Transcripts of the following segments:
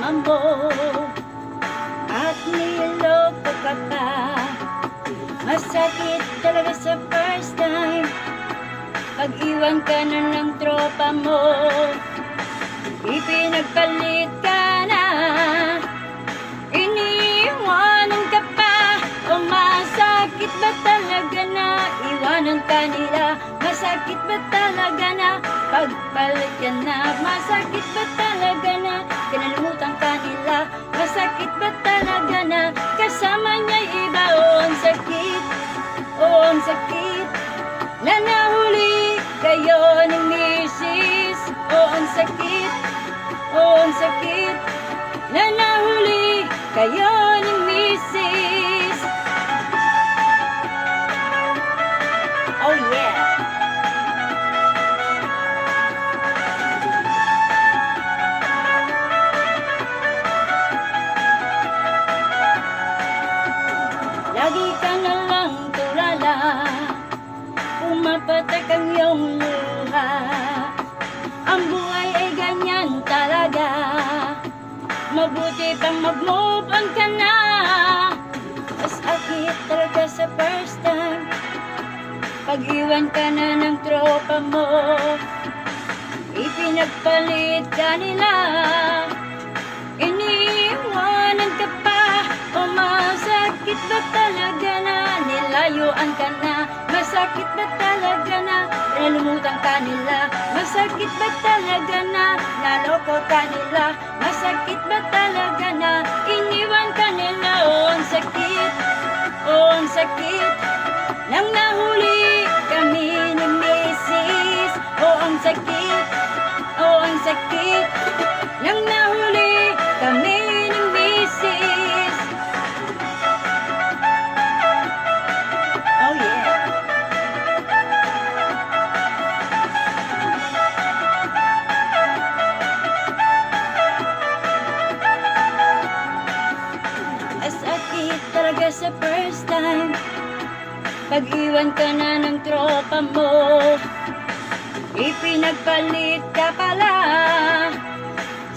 kasama mo at niloko ka pa. Masakit talaga sa first time pag-iwan ka na ng tropa mo. Ipinagpalit ka na, iniiwanan ka pa. O masakit ba talaga na iwanan ka nila? Masakit ba talaga na pagpalit ka na? Masakit ba talaga na kinalimutan ka nila? Masakit ba talaga na kasama niya iba? O ang sakit, o ang sakit na nahuli kayo ni Mrs. O ang sakit, o ang sakit na nahuli kayo ni Mrs. Oh yeah! Lagi ka na lang tulala, pumapatak ang iyong luha. Ang buhay ay ganyan talaga, mabuti pang mag-move on ka na. Mas akit talaga sa first time pag-iwan ka na ng tropa mo. Ipinagpalit ka nila, iniiwanan ka pa. O masakit ba talaga na nilayuan ka na? Masakit ba talaga na nalumutan ka nila? Masakit ba talaga na naloko ka nila? Masakit ba talaga na iniwan ka nila? O ang sakit, o ang sakit nang nahuli kami ni Mrs. O ang sakit, o ang sakit nang nahuli kami ni Mrs. Oh yeah! Asakit talaga sa first time pag-iwan ka na ng tropa mo. Ipinagpalit ka pala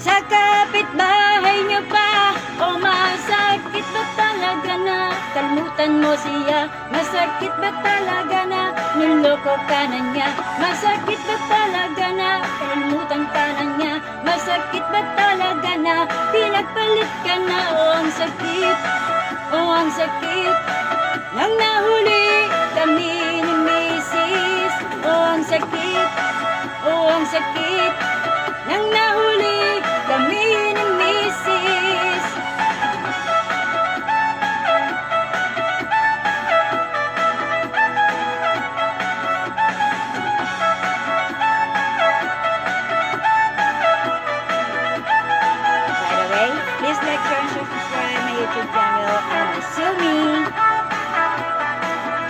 sa kapitbahay niyo pa. O masakit ba talaga na kalimutan mo siya? Masakit ba talaga na niloko ka na niya? Masakit ba talaga na kalimutan ka na niya? Masakit ba talaga na pinagpalit ka na? O ang sakit, o ang sakit nang nahuli kami ni Mrs. O ang sakit, o ang sakit nang nahuli